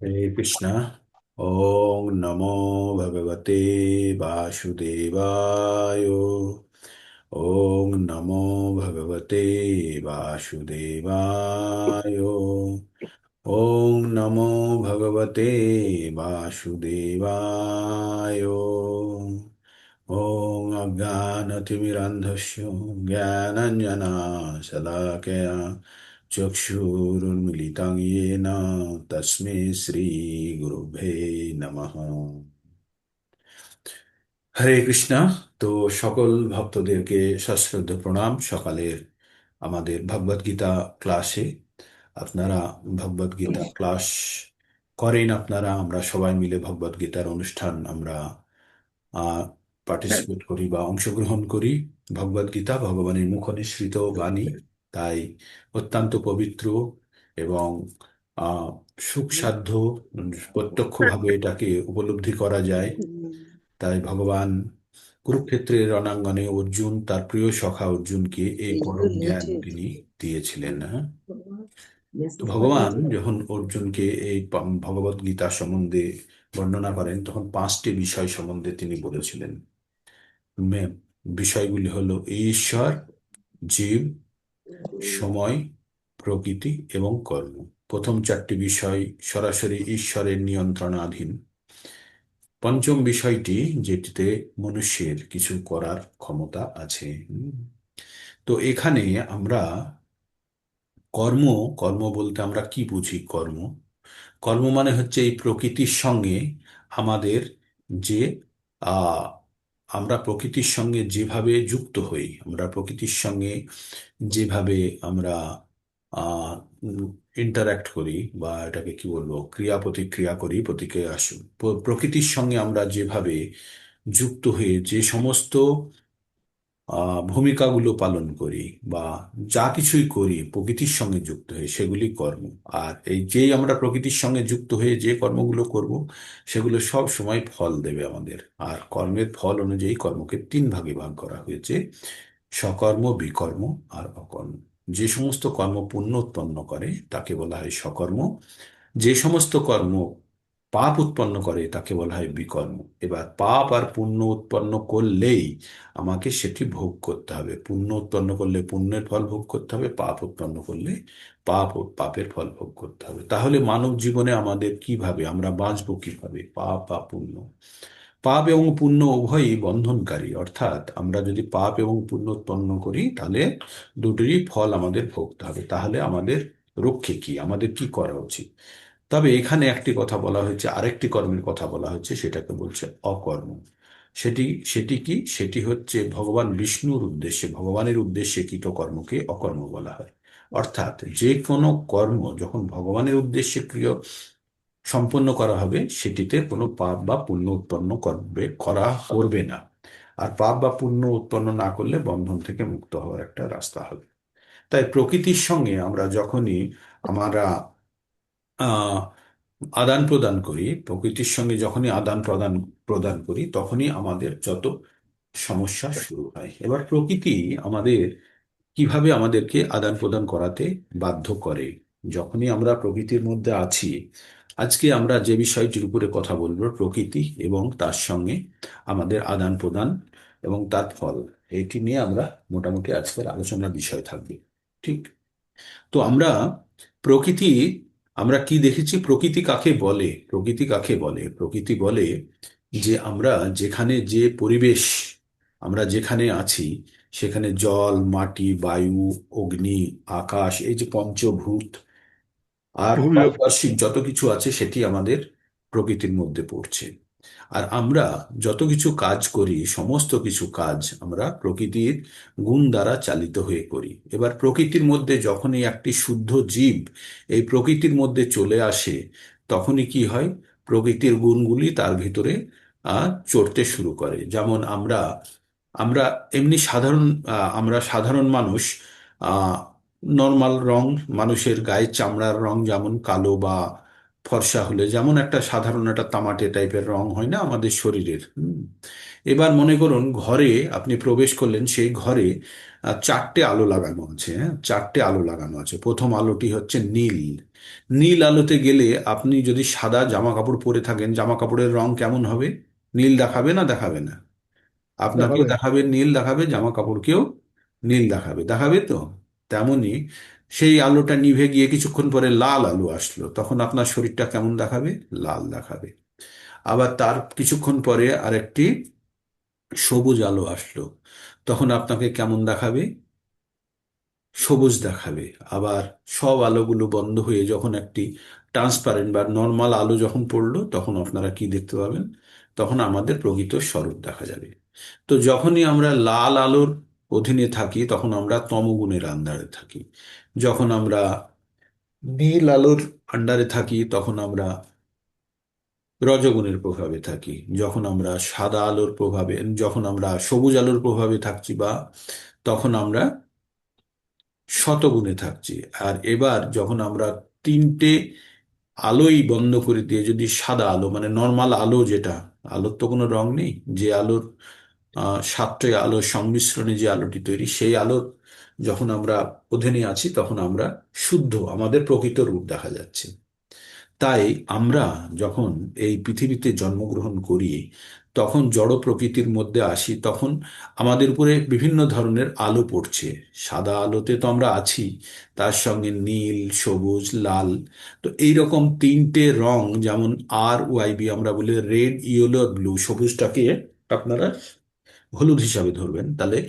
हरे कृष्णा। ओम नमो भगवते वासुदेवाय। ओम नमो भगवते वासुदेवाय। ओम नमो भगवते वासुदेवाय। ओम अज्ञानतिमिरान्धस्य ज्ञानाञ्जनशलाकया चक्षुरुन्मिलितं येन तस्मै श्रीगुरुभ्ये नमः। হরে কৃষ্ণা। তো সকল ভক্তদেরকে সশ্রদ্ধ প্রণাম। সকালের আমাদের ভগবদ গীতা ক্লাসে আপনারা ভগবদ গীতা ক্লাস করেন। আপনারা আমরা সবাই মিলে ভগবদ গীতার অনুষ্ঠান আমরা পার্টিসিপেট করি বা অংশগ্রহণ করি। ভগবদ গীতা ভগবানের মুখনিসৃত বাণী, তাই অত্যন্ত পবিত্র এবং আহ সুখসাধ্য, প্রত্যক্ষভাবে এটাকে উপলব্ধি করা যায়। তাই ভগবান কুরুক্ষেত্রের রণাঙ্গনে অর্জুন তার প্রিয় সখা অর্জুনকে এই It's পরম good জ্ঞান nature. তিনি দিয়েছিলেন। হ্যাঁ, Yes, তো it's good ভগবান nature. যখন অর্জুনকে এই ভগবত গীতা সম্বন্ধে বর্ণনা করেন তখন পাঁচটি বিষয় সম্বন্ধে তিনি বলেছিলেন। বিষয়গুলি হলো ঈশ্বর, জীব, সময়, প্রকৃতি এবং কর্ম। প্রথম চারটি বিষয় সরাসরি ঈশ্বরের নিয়ন্ত্রণাধীন। পঞ্চম বিষয়টি যেটিতে মনুষ্যের কিছু করার ক্ষমতা আছে। তো এখানে আমরা কর্ম, কর্ম বলতে আমরা কি বুঝি? কর্ম, কর্ম মানে হচ্ছে এই প্রকৃতির সঙ্গে আমাদের যে আহ আমরা প্রকৃতির সঙ্গে যেভাবে যুক্ত হই, আমরা প্রকৃতির সঙ্গে যেভাবে আমরা আহ ইন্টারাক্ট করি, বা এটাকে কি বলবো, ক্রিয়া প্রতিক্রিয়া করি, প্রতিক্রিয়া প্রকৃতির সঙ্গে আমরা যেভাবে যুক্ত হয়ে যে সমস্ত ভূমিকাগুলো পালন করি বা যা কিছুই করি প্রকৃতির সঙ্গে যুক্ত হয়ে, সেগুলি কর্ম। আর এই যেই আমরা প্রকৃতির সঙ্গে যুক্ত হয়ে যে কর্মগুলো করব, সেগুলো সব সময় ফল দেবে আমাদের। আর কর্মের ফল অনুযায়ী কর্মকে তিন ভাগে ভাগ করা হয়েছে: সকর্ম, বিকর্ম আর অকর্ম। যে সমস্ত কর্ম পুণ্য উৎপন্ন করে তাকে বলা হয় সকর্ম। যে সমস্ত কর্ম পাপ উৎপন্ন করে তাকে বলা হয় বিকর্ম। এবার পাপ আর পুণ্য উৎপন্ন করলেই আমাকে সেটি ভোগ করতে হবে। পুণ্য উৎপন্ন করলে পুণ্যের ফল ভোগ করতে হবে, পাপ উৎপন্ন করলে পাপ ও পাপের ফল ভোগ করতে হবে। তাহলে মানব জীবনে আমাদের কিভাবে, আমরা বাঁচবো কিভাবে? পাপ বা পুণ্য, পাপ এবং পুণ্য উভয়ই বন্ধনকারী। অর্থাৎ আমরা যদি পাপ এবং পুণ্য উৎপন্ন করি তাহলে দুটোরই ফল আমাদের ভোগতে হবে। তাহলে আমাদের রক্ষে কি, আমাদের কি করা উচিত? তবে এখানে একটি কথা বলা হয়েছে, আরেকটি কর্মের কথা বলা হচ্ছে, সেটাকে বলছে অকর্ম। সেটি সেটি কি? সেটি হচ্ছে ভগবান বিষ্ণুর উদ্দেশ্যে, ভগবানের উদ্দেশ্যে কৃত কর্মকে অকর্ম বলা হয়। অর্থাৎ যে কোনো কর্ম যখন ভগবানের উদ্দেশ্যে ক্রিয় সম্পন্ন করা হবে, সেটিতে কোনো পাপ বা পুণ্য উৎপন্ন করবে না। আর পাপ বা পুণ্য উৎপন্ন না করলে বন্ধন থেকে মুক্ত হওয়ার একটা রাস্তা হবে। তাই প্রকৃতির সঙ্গে আমরা যখনই আমরা আহ আদান প্রদান করি, প্রকৃতির সঙ্গে যখনই আদান প্রদান প্রদান করি, তখনই আমাদের যত সমস্যা শুরু হয়। এবার প্রকৃতি আমাদের কিভাবে আমাদেরকে আদান প্রদান করাতে বাধ্য করে? যখনই আমরা প্রকৃতির মধ্যে আছি, আজকে আমরা যে বিষয়টির উপরে কথা বলবো, প্রকৃতি এবং তার সঙ্গে আমাদের আদান প্রদান এবং তার ফল, এটি নিয়ে আমরা মোটামুটি আজকের আলোচনার বিষয় থাকবে। ঠিক? তো আমরা প্রকৃতি, আমরা কি দেখেছি? প্রকৃতি কাকে বলে? প্রকৃতি কাকে বলে? প্রকৃতি বলে যে আমরা যেখানে, যে পরিবেশ, আমরা যেখানে আছি, সেখানে জল, মাটি, বায়ু, অগ্নি, আকাশ, এই যে পঞ্চভূত আর পারিপার্শ্বিক যত কিছু আছে সেটি আমাদের প্রকৃতির মধ্যে পড়ছে। আর আমরা যত কিছু কাজ করি, সমস্ত কিছু কাজ আমরা প্রকৃতির গুণ দ্বারা চালিত হয়ে করি। এবার প্রকৃতির মধ্যে যখনই একটি শুদ্ধ জীব এই প্রকৃতির মধ্যে চলে আসে, তখনই কি হয়? প্রকৃতির গুণগুলি তার ভিতরে চড়তে শুরু করে। যেমন আমরা আমরা এমনি সাধারণ, আমরা সাধারণ মানুষ, নর্মাল রং, মানুষের গায়ের চামড়ার রং যেমন কালো বা ফর্সা হলে যেমন একটা সাধারণ একটা তামাটে টাইপের রং হয় না আমাদের শরীরের? এবার মনে করুন ঘরে আপনি প্রবেশ করলেন, সেই ঘরে চারটে আলো লাগানো আছে। হ্যাঁ, চারটে আলো লাগানো আছে। প্রথম আলোটি হচ্ছে নীল, নীল আলোতে গেলে আপনি যদি সাদা জামা কাপড় পরে থাকেন, জামা কাপড়ের রং কেমন হবে? নীল দেখাবে না দেখাবে না? আপনাকেও দেখাবে। দেখাবে, নীল দেখাবে, জামা কাপড়কেও নীল দেখাবে, দেখাবে তো। তেমনি সেই আলোটা নিভে গিয়ে কিছুক্ষণ পরে লাল আলো আসলো, তখন আপনার শরীরটা কেমন দেখাবে? লাল দেখাবে। আবার তার কিছুক্ষণ পরে আরেকটি সবুজ আলো আসলো, তখন আপনাকে কেমন দেখাবে? সবুজ দেখাবে। আবার সব আলোগুলো বন্ধ হয়ে যখন একটি ট্রান্সপারেন্ট বা নর্মাল আলো যখন পড়লো, তখন আপনারা কি দেখতে পাবেন? তখন আমাদের প্রকৃত স্বরূপ দেখা যাবে। তো যখনই আমরা লাল আলোর অধীনে থাকি তখন আমরা তমগুণের আন্ডারে থাকি। যখন আমরা নীল আলোর আন্ডারে থাকি তখন আমরা রজগুণের প্রভাবে থাকি। যখন আমরা সাদা আলোর প্রভাবে, যখন আমরা সবুজ আলোর প্রভাবে থাকছি বা তখন আমরা শতগুণে থাকছি। আর এবার যখন আমরা তিনটে আলোই বন্ধ করে দিয়ে যদি সাদা আলো মানে নর্মাল আলো, যেটা আলোর তো কোনো রং নেই, যে আলোর সাতটি আলোর সংমিশ্রণে যে আলোটি তৈরি, সেই আলোর যখন আমরা অধীনে আছি তখন আমরা শুদ্ধ, আমাদের প্রকৃত রূপ দেখা যাচ্ছে। তাই আমরা যখন এই পৃথিবীতে জন্মগ্রহণ করি, তখন জড় প্রকৃতির মধ্যে আসি, তখন আমাদের উপরে বিভিন্ন ধরনের আলো পড়ছে। সাদা আলোতে তো আমরা আছি, তার সঙ্গে নীল, সবুজ, লাল। তো এইরকম তিনটে রং, যেমন RYB আমরা বলি, রেড, ইয়েলো, ব্লু। সবুজটাকে আপনারা হলুদ হিসাবে ধরবেন, তাহলে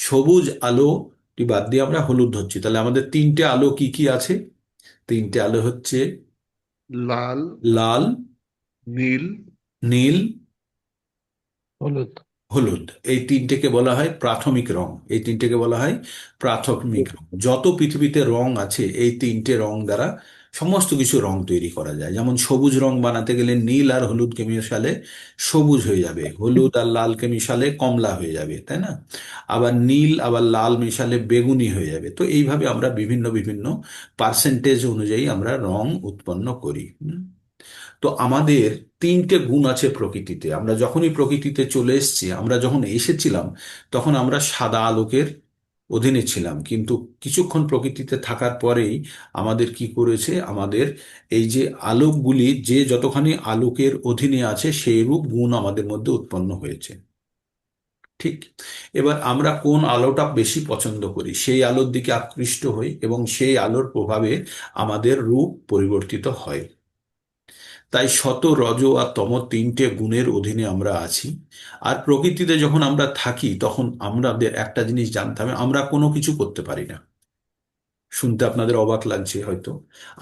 সবুজ আলোটি বাদ দিয়ে আমরা হলুদ ধরছি। তাহলে আমাদের তিনটে আলো কি কি আছে? তিনটে আলো হচ্ছে লাল, লাল, নীল, নীল, হলুদ। হলুদ। এই তিনটেকে বলা হয় প্রাথমিক রং। এই তিনটেকে বলা হয় প্রাথমিক রং। যত পৃথিবীতে রং আছে এই তিনটে রং দ্বারা সমস্ত কিছু রং তৈরি করা যায়। যেমন সবুজ রং বানাতে গেলে নীল আর হলুদকে মিশালে সবুজ হয়ে যাবে, হলুদ আর লালকে মিশালে কমলা হয়ে যাবে, তাই না? আবার নীল আবার লাল মিশালে বেগুনি হয়ে যাবে। তো এইভাবে আমরা বিভিন্ন বিভিন্ন পার্সেন্টেজ অনুযায়ী আমরা রং উৎপন্ন করি। তো আমাদের তিনটে গুণ আছে প্রকৃতিতে। আমরা যখনই প্রকৃতিতে চলে এসেছি, আমরা যখন এসেছিলাম তখন আমরা সাদা আলোকের অধীনে ছিলাম, কিন্তু কিছুক্ষণ প্রকৃতিতে থাকার পরেই আমাদের কি করেছে, আমাদের এই যে আলোকগুলি, যে যতখানি আলোকের অধীনে আছে সেই রূপ গুণ আমাদের মধ্যে উৎপন্ন হয়েছে। ঠিক। এবার আমরা কোন আলোটা বেশি পছন্দ করি, সেই আলোর দিকে আকৃষ্ট হই এবং সেই আলোর প্রভাবে আমাদের রূপ পরিবর্তিত হয়। তাই শত, রজ আর তম তিনটে গুণের অধীনে আমরা আছি। আর প্রকৃতিতে যখন আমরা থাকি তখন আমাদের একটা জিনিস জানতে হবে, আমরা কোনো কিছু করতে পারি না। শুনতে আপনাদের অবাক লাগছে হয়তো।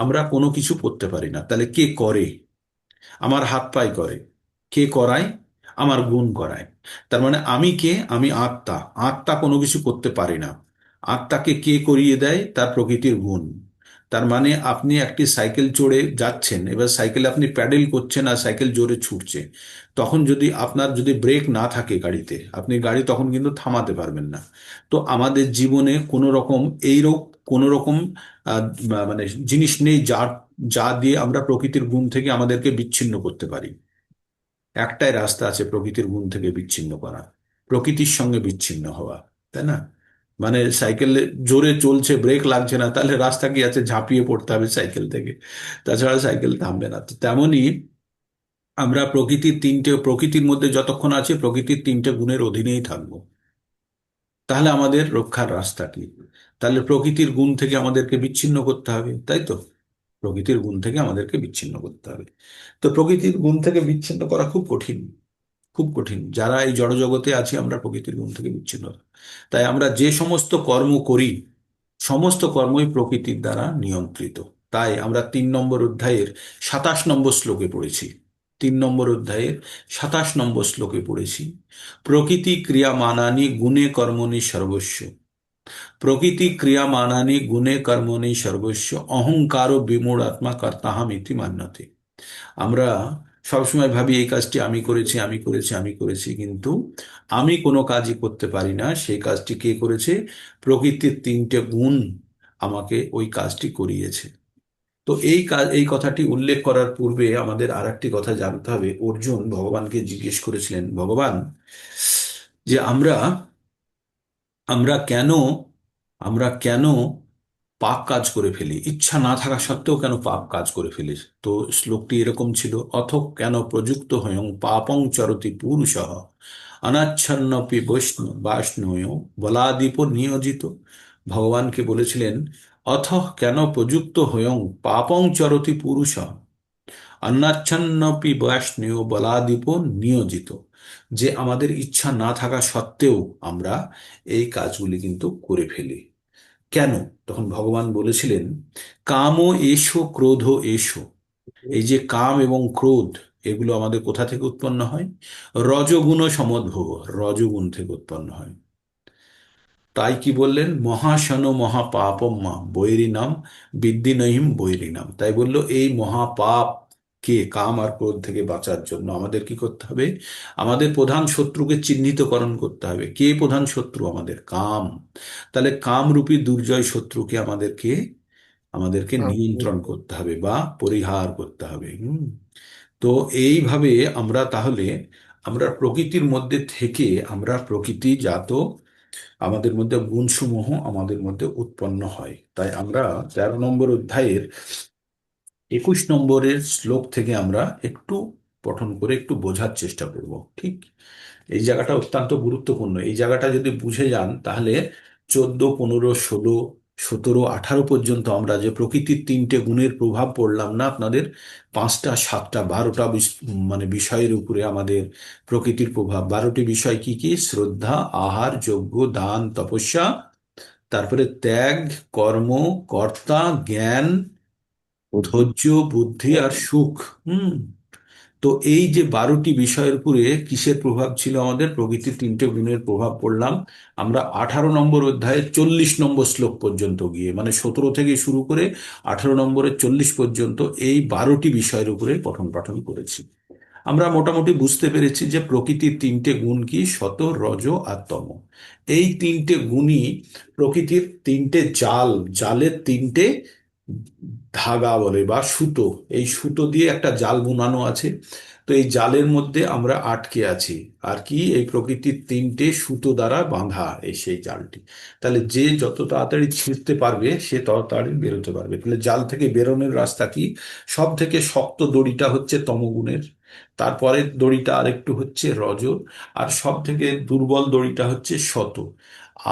আমরা কোনো কিছু করতে পারি না, তাহলে কে করে? আমার হাত পায়ে করে। কে করায়? আমার গুণ করায়। তার মানে আমি কে? আমি আত্মা। আত্মা কোনো কিছু করতে পারে না। আত্মাকে কে করিয়ে দেয়? তার প্রকৃতির গুণ। তার মানে আপনি একটি সাইকেল চড়ে যাচ্ছেন, এবার সাইকেলে আপনি প্যাডেল করছেন আর সাইকেল জোরে ছুটছে। তখন যদি আপনার যদি ব্রেক না থাকে গাড়িতে, আপনি গাড়ি তখন কিন্তু থামাতে পারবেন না। তো আমাদের জীবনে কোনো রকম এইরকম কোনো রকম মানে জিনিস নেই যার যা দিয়ে আমরা প্রকৃতির গুণ থেকে আমাদেরকে বিচ্ছিন্ন করতে পারি। একটাই রাস্তা আছে প্রকৃতির গুণ থেকে বিচ্ছিন্ন করা, প্রকৃতির সঙ্গে বিচ্ছিন্ন হওয়া, তাই না? মানে সাইকেল জোরে চলছে, ব্রেক লাগছে না, তাহলে রাস্তা কি আছে? ঝাঁপিয়ে পড়তে হবে সাইকেল থেকে, তাছাড়া সাইকেল থামবে না। তো তেমনই আমরা প্রকৃতির মধ্যে যতক্ষণ আছে প্রকৃতির তিনটে গুণের অধীনেই থাকবো। তাহলে আমাদের রক্ষার রাস্তা কি? তাহলে প্রকৃতির গুণ থেকে আমাদেরকে বিচ্ছিন্ন করতে হবে, তাই তো? প্রকৃতির গুণ থেকে আমাদেরকে বিচ্ছিন্ন করতে হবে। তো প্রকৃতির গুণ থেকে বিচ্ছিন্ন করা খুব কঠিন, খুব কঠিন। যারা এই জড়জগতে আছি আমরা প্রকৃতির গুণ থেকে বিচ্ছিন্ন। তাই আমরা যে সমস্ত কর্ম করি সমস্ত কর্মই প্রকৃতির দ্বারা নিয়ন্ত্রিত। তাই আমরা 3 নম্বর অধ্যায়ের 27 নম্বর শ্লোকে পড়েছি। 3 নম্বর অধ্যায়ের 27 নম্বর শ্লোকে পড়েছি, প্রকৃতি ক্রিয়ামানানি গুণে কর্মণি সর্বস্ব। প্রকৃতি ক্রিয়ামানানি গুণে কর্মণি সর্বস্ব, অহংকারও বিমূঢ় আত্মা কর্তাহম ইতি মান্যতে। আমরা সবসময় ভাবি এই কাজটি আমি করেছি, আমি করেছি, আমি করেছি, কিন্তু আমি কোনো কাজই করতে পারি না। সেই কাজটি কে করেছে? প্রকৃতির তিনটে গুণ আমাকে ওই কাজটি করিয়েছে। তো এই কথাটি উল্লেখ করার পূর্বে আমাদের আর একটি কথা জানতে হবে। অর্জুন ভগবানকে জিজ্ঞেস করেছিলেন, ভগবান, যে আমরা আমরা কেন আমরা কেন পাপ কাজ করে ফেলি, ইচ্ছা না থাকা সত্ত্বেও কেন পাপ কাজ করে ফেলি। তো শ্লোকটি এরকম ছিল, অথ কেন প্রযুক্ত হয়ং পাপং চরতি পুরুষঃ অনাচ্ছন্নপি বাষ্ণোয় বলাদীপ নিয়োজিত। ভগবানকে বলেছিলেন, অথ কেন প্রযুক্ত হয়ং পাপং চরতি পুরুষঃ অন্নাচ্ছন্নপি বৈষ্ণেয় বলাদীপ নিয়োজিত, যে আমাদের ইচ্ছা না থাকা সত্ত্বেও আমরা এই কাজগুলি কিন্তু করে ফেলি। কেন? তখন ভগবান বলেছিলেন, কাম এসো ক্রোধ এসো। এই যে কাম এবং ক্রোধ, এগুলো আমাদের কোথা থেকে উৎপন্ন হয়? রজগুণ সমদ্ভব, রজগুণ থেকে উৎপন্ন হয়। তাই কি বললেন, মহাশন মহাপাপম মা বৈরিনাম বিদ্যি নহিম বৈরিনাম। তাই বলল এই মহাপাপ কে, কাম আর ক্রোধ থেকে বাঁচার জন্য আমাদের কি করতে হবে? আমাদের প্রধান শত্রুকে চিহ্নিতকরণ করতে হবে। কে প্রধান শত্রু? আমাদের কাম। তাহলে কামরূপী দুর্জয় শত্রুকে আমাদেরকে আমাদেরকে নিয়ন্ত্রণ করতে হবে বা পরিহার করতে হবে। তো এইভাবে আমরা তাহলে আমরা প্রকৃতির মধ্যে থেকে আমরা প্রকৃতিজাত আমাদের মধ্যে গুণসমূহ আমাদের মধ্যে উৎপন্ন হয়। তাই আমরা 13 নম্বর অধ্যায়ের 21 নম্বরের শ্লোক থেকে আমরা একটু পঠন করে একটু বোঝার চেষ্টা করব। ঠিক, এই জায়গাটা অত্যন্ত গুরুত্বপূর্ণ। এই জায়গাটা যদি বুঝে যান তাহলে 14, 15, 16, 17, 18 পর্যন্ত আমরা যে প্রকৃতির 3টে গুণের প্রভাব পড়লাম না আপনাদের, 5টা, 7টা, 12টা মানে বিষয়ের উপরে আমাদের প্রকৃতির প্রভাব। 12টি বিষয় কি কি? শ্রদ্ধা, আহার, যজ্ঞ, দান, তপস্যা, তারপরে ত্যাগ, কর্ম, কর্তা, জ্ঞান, বুদ্ধি। ধৈর্য, বুদ্ধি আর সুখ। হুম তো এই যে 12টি বিষয়ের উপরে কিসের প্রভাব ছিল? আমাদের প্রকৃতির 3টে গুণের প্রভাব পড়লাম আমরা 18 নম্বর অধ্যায়ে 40 নম্বর শ্লোক পর্যন্ত গিয়ে, মানে 17 থেকে শুরু করে 18 নম্বরের 40 পর্যন্ত এই 12টি বিষয়ের উপরে পঠন পাঠন করেছি। আমরা মোটামুটি বুঝতে পেরেছি যে প্রকৃতির 3টে গুণ কি, সত, রজ আর তম। এই 3টে গুণই প্রকৃতির 3টে জাল, জালের 3টে ধাগা বলে বা সুতো। এই সুতো দিয়ে একটা জাল বোনানো আছে। তো এই জালের মধ্যে আমরা আটকে আছি। আর কি, এই প্রকৃতির 3টে সুতো দ্বারা বাঁধা এই সেই জালটি। তাহলে যে যত তাড়াতাড়ি ছিঁড়তে পারবে সে তত তাড়াতাড়ি বেরোতে পারবে। তাহলে জাল থেকে বেরোনোর রাস্তা কি? সব থেকে শক্ত দড়িটা হচ্ছে তমগুণের, তারপরে দড়িটা আরেকটু হচ্ছে রজ, আর সব থেকে দুর্বল দড়িটা হচ্ছে শত।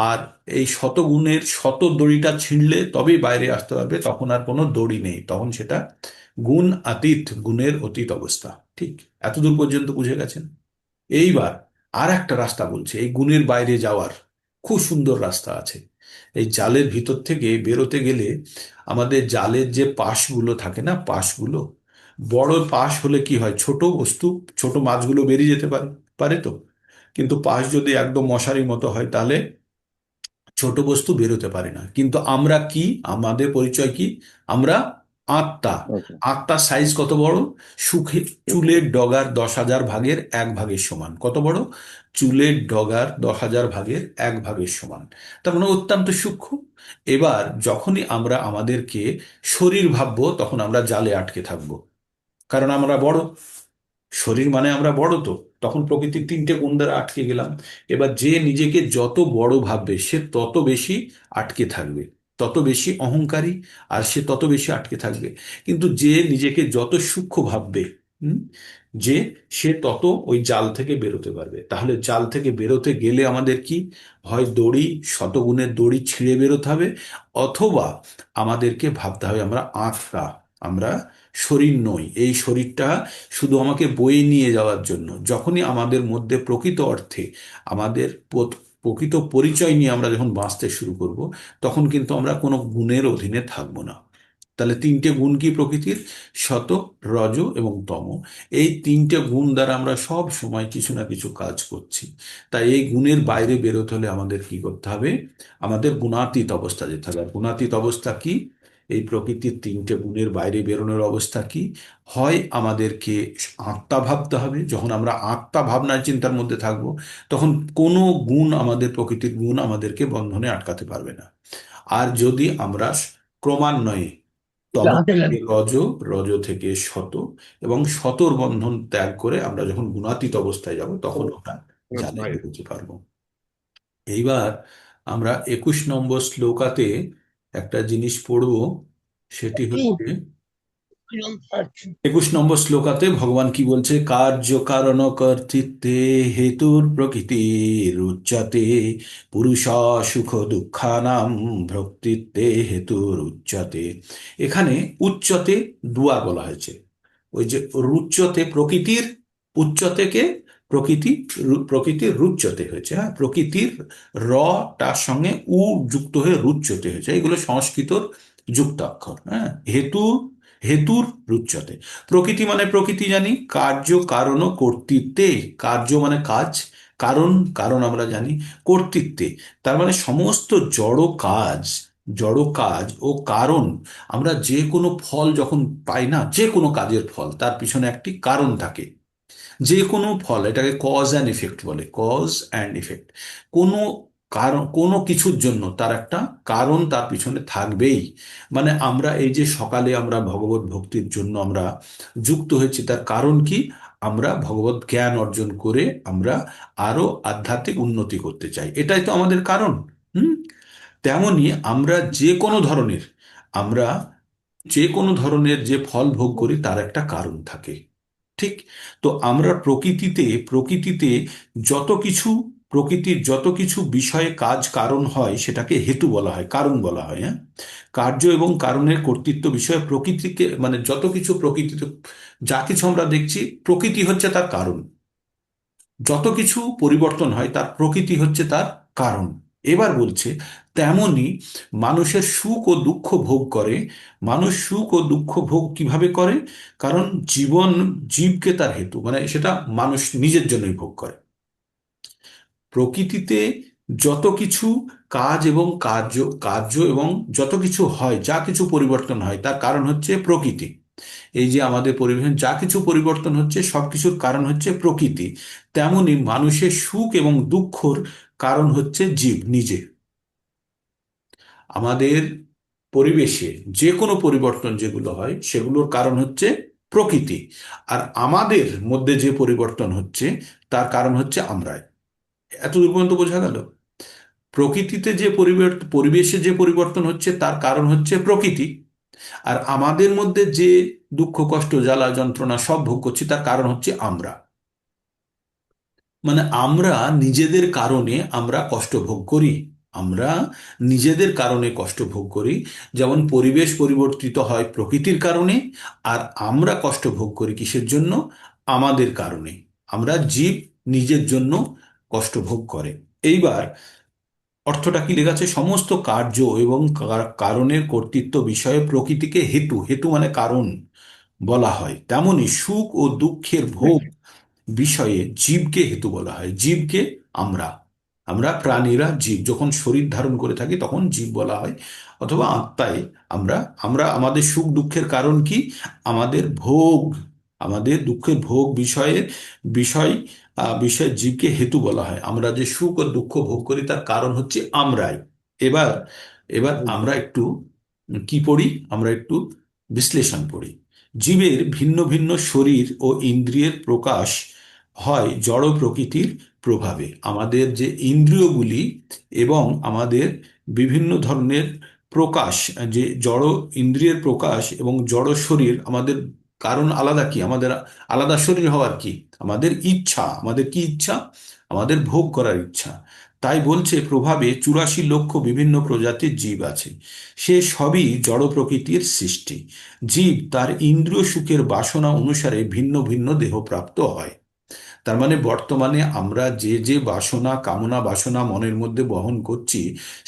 আর এই শতগুণের শত দড়িটা ছিঁড়লে তবেই বাইরে আসতে পারবে, তখন আর কোনো দড়ি নেই, তখন সেটা গুণ আতীত, গুণের অতীত অবস্থা। ঠিক, এতদূর পর্যন্ত বুঝে গেছেন? এইবার আর একটা রাস্তা বলছে এই গুণের বাইরে যাওয়ার, খুব সুন্দর রাস্তা আছে। এই জালের ভিতর থেকে বেরোতে গেলে আমাদের জালের যে পাশগুলো থাকে না, পাশগুলো, বড় পাশ হলে কি হয়, ছোট বস্তু, ছোট মাছগুলো বেরিয়ে যেতে পারে, পারে তো। কিন্তু পাশ যদি একদম মশারির মতো হয় তাহলে ছোট বস্তু বেরোতে পারে না। কিন্তু আমরা কি, আমাদের পরিচয় কি? আমরা আত্মা। আচ্ছা। আত্মার সাইজ কত বড়? সুখে চুলের ডগার 10,000 ভাগের 1 ভাগের সমান। কত বড়? চুলের ডগার 10,000 ভাগের 1 ভাগের সমান। তার মানে অত্যন্ত সূক্ষ্ম। এবার যখনই আমরা আমাদেরকে শরীর ভাববো তখন আমরা জালে আটকে থাকবো, কারণ আমরা বড়। শরীর মানে আমরা বড়, তো তখন প্রকৃতির 3টে গুণ দ্বারা আটকে গেলাম। এবার যে নিজেকে যত বড় ভাববে সে তত বেশি আটকে থাকবে, তত বেশি অহংকারী, আর সে তত বেশি আটকে থাকবে। কিন্তু যে নিজেকে যত সূক্ষ্ম ভাববে, হুম, যে সে তত ওই জাল থেকে বেরোতে পারবে। তাহলে জাল থেকে বেরোতে গেলে আমাদের কি হয়? দড়ি, শতগুণের দড়ি ছিঁড়ে বেরোতে হবে, অথবা আমাদেরকে ভাবতে হবে আমরা আত্মা, আমরা শরীর নই। এই শরীরটা শুধু আমাকে বয়ে নিয়ে যাওয়ার জন্য। যখনই আমাদের মধ্যে প্রকৃত অর্থে আমাদের প্রকৃত পরিচয় নিয়ে আমরা যখন বাঁচতে শুরু করব, তখন কিন্তু আমরা কোনো গুণের অধীনে থাকবো না। তাহলে 3টে গুণ কি প্রকৃতির? শত, রজ এবং তম। এই 3টে গুণ দ্বারা আমরা সব সময় কিছু না কিছু কাজ করছি। তাই এই গুণের বাইরে বেরোতে হলে আমাদের কি করতে হবে? আমাদের গুণাতীত অবস্থা যেতে হবে। আর গুণাতীত অবস্থা কি? এই প্রকৃতির 3টে গুণের বাইরে বেরোনোর অবস্থা কি? হয় আমাদেরকে আত্মা ভাবতে হবে। যখন আমরা আত্মা ভাবনার চিন্তার মধ্যে থাকব, তখন কোনো গুণ, আমাদের প্রকৃতির গুণ আমাদেরকে বন্ধনে আটকাতে পারবে না। আর যদি আমরা ক্রমান্বয়ে তম থেকে রজ, রজ থেকে শত, এবং শতর বন্ধন ত্যাগ করে আমরা যখন গুণাতীত অবস্থায় যাব তখন আমরা জালে ভাই। বেরোতে পারবো। এইবার আমরা 21 নম্বর শ্লোকাতে একটা জিনিস পড়বো, সেটি একটু হচ্ছে পাচ্ছি। 21 নম্বর শ্লোকাতে ভগবান কি বলছে, কার্য কারণ কর্তৃত্বে হেতুর প্রকৃতির উচ্যতে পুরুষ সুখ দুঃখানাম ভোক্তৃত্বে হেতুর উচ্যতে। এখানে উচ্চতে দুয়ার বলা হয়েছে। ওই যে রুচ্যতে প্রকৃতির, উচ্চতেকে প্রকৃতি, প্রকৃতির রুচ্যতে হয়েছে। হ্যাঁ, প্রকৃতির র তার সঙ্গে উ যুক্ত হয়ে রুচ্যতে হয়েছে, এগুলো সংস্কৃতর যুক্তাক্ষর। হ্যাঁ, হেতু, হেতুর রুচ্যতে। প্রকৃতি মানে প্রকৃতি জানি, কার্য কারণ ও কর্তৃত্বে, কার্য মানে কাজ, কারণ, কারণ আমরা জানি, কর্তৃত্বে তার মানে সমস্ত জড় কাজ, জড় কাজ ও কারণ। আমরা যে কোনো ফল যখন পাই না, যে কোনো কাজের ফল তার পিছনে একটি কারণ থাকে। যে কোনো ফল, এটাকে কজ অ্যান্ড ইফেক্ট বলে, কজ অ্যান্ড ইফেক্ট। কোনো কারণ, কোনো কিছুর জন্য তার একটা কারণ তার পিছনে থাকবেই। মানে আমরা এই যে সকালে আমরা ভগবত ভক্তির জন্য আমরা যুক্ত হয়েছি, তার কারণ কি? আমরা ভগবত জ্ঞান অর্জন করে আমরা আরো আধ্যাত্মিক উন্নতি করতে চাই, এটাই তো আমাদের কারণ। হুম। তেমনি আমরা যে কোনো ধরনের, আমরা যে কোনো ধরনের যে ফল ভোগ করি তার একটা কারণ থাকে। ঠিক। তো আমরা প্রকৃতিতে, প্রকৃতিতে যত কিছু, প্রকৃতির যত কিছু বিষয়ে কাজ কারণ হয় সেটাকে হেতু বলা হয়, কারণ বলা হয়। হ্যাঁ, কার্য এবং কারণের কর্তৃত্ব বিষয়ে প্রকৃতিকে, মানে যত কিছু প্রকৃতিতে যা কিছু আমরা দেখছি, প্রকৃতি হচ্ছে তার কারণ। যত কিছু পরিবর্তন হয় তার প্রকৃতি হচ্ছে তার কারণ। এবার বলছে, তেমনি মানুষের সুখ ও দুঃখ ভোগ করে। মানুষ সুখ ও দুঃখ ভোগ কিভাবে করে? কারণ জীবন, জীবকে তার হেতু, মানে সেটা মানুষ নিজের জন্যই ভোগ করে। প্রকৃতিতে যত কিছু কাজ এবং কার্য, কার্য এবং যত কিছু হয়, যা কিছু পরিবর্তন হয় তার কারণ হচ্ছে প্রকৃতি। এই যে আমাদের পরিবেশন যা কিছু পরিবর্তন হচ্ছে সব কিছুর কারণ হচ্ছে প্রকৃতি। তেমনি মানুষের সুখ এবং দুঃখর কারণ হচ্ছে জীব নিজে। আমাদের পরিবেশে যে কোনো পরিবর্তন যেগুলো হয় সেগুলোর কারণ হচ্ছে প্রকৃতি। আর আমাদের মধ্যে যে পরিবর্তন হচ্ছে তার কারণ হচ্ছে আমরাই। এত দূর পর্যন্ত বোঝা গেল? প্রকৃতিতে যে পরিবর্তন, পরিবেশে যে পরিবর্তন হচ্ছে তার কারণ হচ্ছে প্রকৃতি। আর আমাদের মধ্যে যে দুঃখ কষ্ট জ্বালা যন্ত্রণা সব ভোগ করছি তার কারণ হচ্ছে আমরা। মানে আমরা নিজেদের কারণে আমরা কষ্ট ভোগ করি, আমরা নিজেদের কারণে কষ্ট ভোগ করি। যেমন পরিবেশ পরিবর্তিত হয় প্রকৃতির কারণে, আর আমরা কষ্ট ভোগ করি কিসের জন্য? আমাদের কারণে। আমরা জীব নিজের জন্য কষ্ট ভোগ করে। এইবার অর্থটা কি লেখা আছে, সমস্ত কার্য এবং কারণের কর্তৃত্ব বিষয়ে প্রকৃতিকে হেতু, হেতু মানে কারণ বলা হয়। তেমনি সুখ ও দুঃখের ভোগ বিষয়ে জীবকে হেতু বলা হয়। জীবকে আমরা, আমরা প্রাণীরা জীব, যখন শরীর ধারণ করে থাকি তখন জীব বলা হয়, অথবা আত্মায় আমরা। আমরা আমাদের সুখ দুঃখের কারণ কি? আমাদের ভোগ, আমাদের দুঃখের ভোগ বিষয়ের, বিষয় বিষয়ে জীবকে হেতু বলা হয়। আমরা যে সুখ ও দুঃখ ভোগ করি তার কারণ হচ্ছে আমরাই। এবার, এবার আমরা একটু কি পড়ি, আমরা একটু বিশ্লেষণ পড়ি। জীবের ভিন্ন ভিন্ন শরীর ও ইন্দ্রিয়ের প্রকাশ হয় জড় প্রকৃতির প্রভাবে। আমাদের যে ইন্দ্রিয়গুলি এবং আমাদের বিভিন্ন ধরনের প্রকাশ, যে জড় ইন্দ্রিয়ের প্রকাশ এবং জড় শরীর, আমাদের কারণ আলাদা কি? আমাদের আলাদা শরীর হওয়ার কি? আমাদের ইচ্ছা। আমাদের কি ইচ্ছা? আমাদের ভোগ করার ইচ্ছা। তাই বলছে প্রভাবে 84 লক্ষ বিভিন্ন প্রজাতির জীব আছে, সে সবই জড় প্রকৃতির সৃষ্টি। জীব তার ইন্দ্রিয় সুখের বাসনা অনুসারে ভিন্ন ভিন্ন দেহপ্রাপ্ত হয়। তার মানে বর্তমানে আমরা যে যে বাসনা, কামনা বাসনা মনের মধ্যে বহন করছি,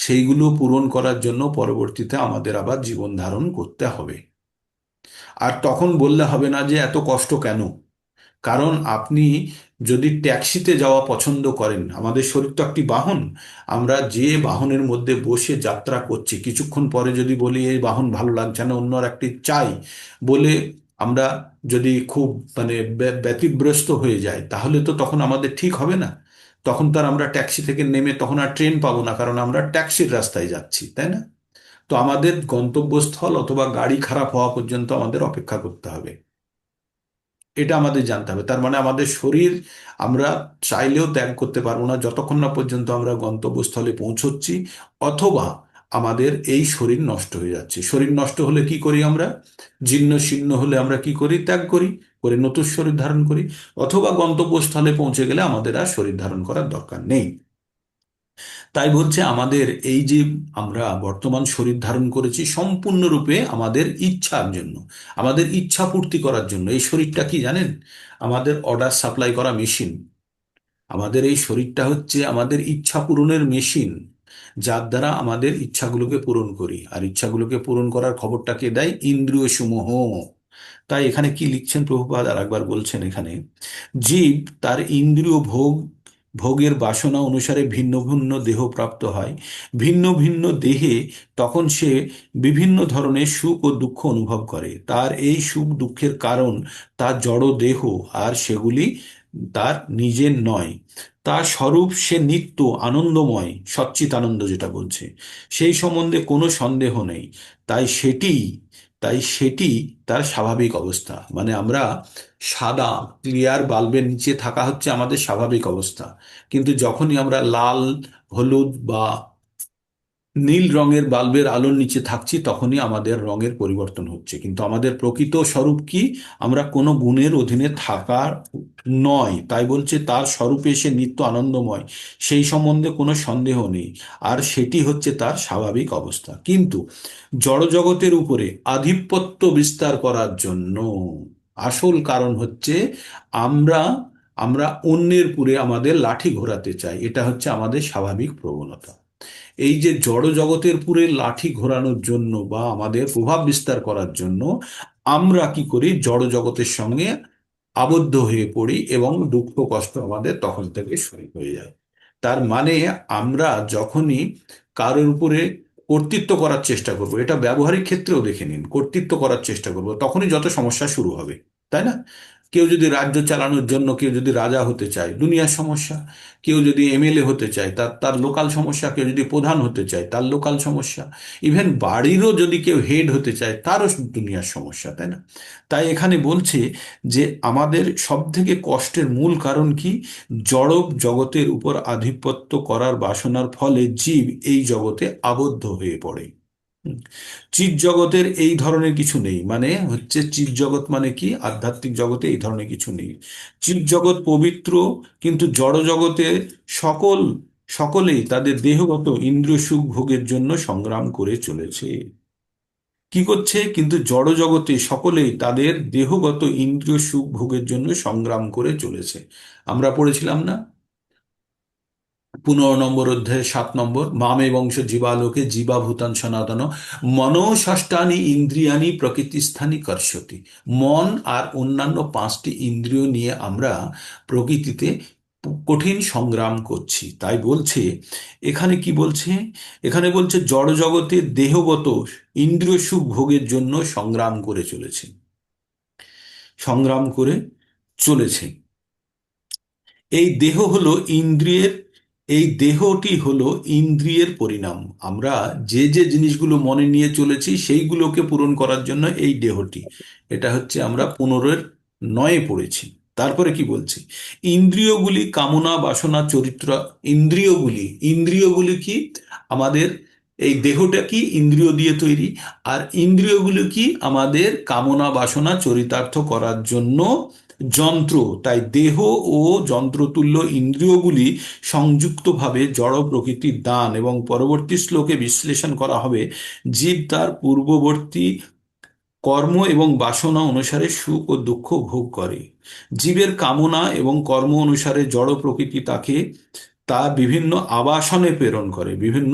সেইগুলো পূরণ করার জন্য পরবর্তীতে আমাদের আবার জীবন ধারণ করতে হবে। আর তখন বললে হবে না যে এত কষ্ট কেন। কারণ আপনি যদি ট্যাক্সিতে যাওয়া পছন্দ করেন, আমাদের শরীর তো একটি বাহন, আমরা যে বাহনের মধ্যে বসে যাত্রা করছি, কিছুক্ষণ পরে যদি বলি এই বাহন ভালো লাগছে না, অন্য আর একটি চাই বলে আমরা যদি খুব মানে ব্যতিব্যস্ত হয়ে যায়, তাহলে তো তখন আমাদের ঠিক হবে না। তখন তো আর আমরা ট্যাক্সি থেকে নেমে তখন আর ট্রেন পাবো না, কারণ আমরা ট্যাক্সির রাস্তায় যাচ্ছি, তাই না? তো আমাদের গন্তব্যস্থল অথবা গাড়ি খারাপ হওয়া পর্যন্ত আমাদের অপেক্ষা করতে হবে, এটা আমাদের জানতে হবে। তার মানে আমাদের শরীর আমরা চাইলেও ত্যাগ করতে পারবো না যতক্ষণ না পর্যন্ত আমরা গন্তব্যস্থলে পৌঁছচ্ছি, অথবা আমাদের এই শরীর নষ্ট হয়ে যাচ্ছে। শরীর নষ্ট হলে কি করি আমরা? জীর্ণ শীর্ণ হলে আমরা কি করি? ত্যাগ করি, করে নতুন শরীর ধারণ করি। অথবা গন্তব্যস্থলে পৌঁছে গেলে আমাদের আর শরীর ধারণ করার দরকার নেই। তাই বলছে আমাদের এই যে আমরা বর্তমান শরীর ধারণ করেছি সম্পূর্ণরূপে আমাদের ইচ্ছার জন্য, আমাদের ইচ্ছা পূর্তি করার জন্য। এই শরীরটা কি জানেন? আমাদের অর্ডার সাপ্লাই করা মেশিন। আমাদের এই শরীরটা হচ্ছে আমাদের ইচ্ছা পূরণের মেশিন, যার দ্বারা আমাদের ইচ্ছাগুলোকে পূরণ করি। আর ইচ্ছাগুলোকে পূরণ করার খবরটা কে দেয়? ইন্দ্রিয় সমূহ। তাই এখানে কি লিখছেন প্রভুপাদ আর একবার বলছেন এখানে, জীব তার ইন্দ্রিয় ভোগের বাসনা অনুসারে ভিন্ন ভিন্ন দেহ প্রাপ্ত হয়। ভিন্ন ভিন্ন দেহে তখন সে বিভিন্ন ধরনের সুখ ও দুঃখ অনুভব করে। তার এই সুখ দুঃখের কারণ তার জড় দেহ, আর সেগুলি তার নিজের নয়। তার স্বরূপ সে নিত্য আনন্দময়, সচ্চিদানন্দ যেটা বলছে, সেই সম্বন্ধে কোনো সন্দেহ নেই। তাই সেটি তাই সেটি তার স্বাভাবিক অবস্থা। মানে আমরা সাদা ক্লিয়ার বাল্বের নিচে থাকা হচ্ছে আমাদের স্বাভাবিক অবস্থা, কিন্তু যখনই আমরা লাল, হলুদ বা নীল রঙের বাল্বের আলোর নিচে থাকছি তখনই আমাদের রঙের পরিবর্তন হচ্ছে। কিন্তু আমাদের প্রকৃত স্বরূপ কি? আমরা কোনো গুণের অধীনে থাকার নয়। তাই বলছে তার স্বরূপে সে নিত্য আনন্দময়, সেই সম্বন্ধে কোনো সন্দেহ নেই। আর সেটি হচ্ছে তার স্বাভাবিক অবস্থা। কিন্তু জড়জগতের উপরে আধিপত্য বিস্তার করার জন্য আসল কারণ হচ্ছে আমরা আমরা অন্যের পুরে আমাদের লাঠি ঘোরাতে চাই। এটা হচ্ছে আমাদের স্বাভাবিক প্রবণতা। এই যে জড় জগতের পুরে লাঠি ঘোরানোর জন্য বা আমাদের প্রভাব বিস্তার করার জন্য আমরা কি করি? জড় জগতের সঙ্গে আবদ্ধ হয়ে পড়ি এবং দুঃখ কষ্ট আমাদের তখন থেকে শুরু হয়ে যায়। তার মানে আমরা যখনই কারোর উপরে কর্তৃত্ব করার চেষ্টা করব, এটা ব্যবহারিক ক্ষেত্রেও দেখে নিন, কর্তৃত্ব করার চেষ্টা করব, তখনই যত সমস্যা শুরু হবে, তাই না? কেউ যদি রাজ্য চালানোর জন্য, কেউ যদি রাজা হতে চায়, দুনিয়ার সমস্যা। কেউ যদি এমএলএ হতে চায়, তার তার লোকাল সমস্যা। কেউ যদি প্রধান হতে চায়, তার লোকাল সমস্যা। ইভেন বাড়িরও যদি কেউ হেড হতে চায়, তারও দুনিয়ার সমস্যা, তাই না? তাই এখানে বলছে যে আমাদের সব থেকে কষ্টের মূল কারণ কি? জড় জগতের উপর আধিপত্য করার বাসনার ফলে জীব এই জগতে আবদ্ধ হয়ে পড়ে। হুম। চিৎ জগতের এই ধরনের কিছু নেই। মানে হচ্ছে চিৎ জগৎ মানে কি? আধ্যাত্মিক জগতে এই ধরনের কিছু নেই। চিৎ জগৎ পবিত্র, কিন্তু জড় জগতে সকল সকলেই তাদের দেহগত ইন্দ্রিয় সুখ ভোগের জন্য সংগ্রাম করে চলেছে। কি করছে? কিন্তু জড় জগতে সকলেই তাদের দেহগত ইন্দ্রিয় সুখ ভোগের জন্য সংগ্রাম করে চলেছে। আমরা পড়েছিলাম না 15 নম্বর অধ্যায়ে 7 নম্বর, মামে বংশ জীবালোকে জীবাভূতান সনাতন মনঃষষ্ঠানি ইন্দ্রিয়ানি প্রকৃতিস্থানি কর্ষতি। মন আর অন্যান্য 5টি ইন্দ্রিয় নিয়ে আমরা প্রকৃতিতে কঠিন সংগ্রাম করছি। তাই বলছে এখানে কি বলছে? এখানে বলছে জড় জগতে দেহগত ইন্দ্রিয় সুখ ভোগের জন্য সংগ্রাম করে চলেছে, সংগ্রাম করে চলেছে। এই দেহ হলো ইন্দ্রিয়ের, এই দেহটি হলো ইন্দ্রিয়ের পরিণাম। আমরা যে যে জিনিসগুলো মনে নিয়ে চলেছি সেইগুলোকে পূরণ করার জন্য এই দেহটি। এটা হচ্ছে আমরা 15-9 পড়েছি। তারপরে কি বলছি? ইন্দ্রিয়গুলি কামনা বাসনা চরিত্র। ইন্দ্রিয়গুলি ইন্দ্রিয়গুলি কি? আমাদের এই দেহটা কি? ইন্দ্রিয় দিয়ে তৈরি। আর ইন্দ্রিয়গুলো কি? আমাদের কামনা বাসনা চরিতার্থ করার জন্য যন্ত্র। তাই দেহ ও যন্ত্রতুল্য ইন্দ্রিয়গুলি সংযুক্তভাবে জড় প্রকৃতির দান। এবং পরবর্তী শ্লোকে বিশ্লেষণ করা হবে জীব তার পূর্ববর্তী কর্ম এবং বাসনা অনুসারে সুখ ও দুঃখ ভোগ করে। জীবের কামনা এবং কর্ম অনুসারে জড় প্রকৃতি তাকে তা বিভিন্ন আবাসনে প্রেরণ করে, বিভিন্ন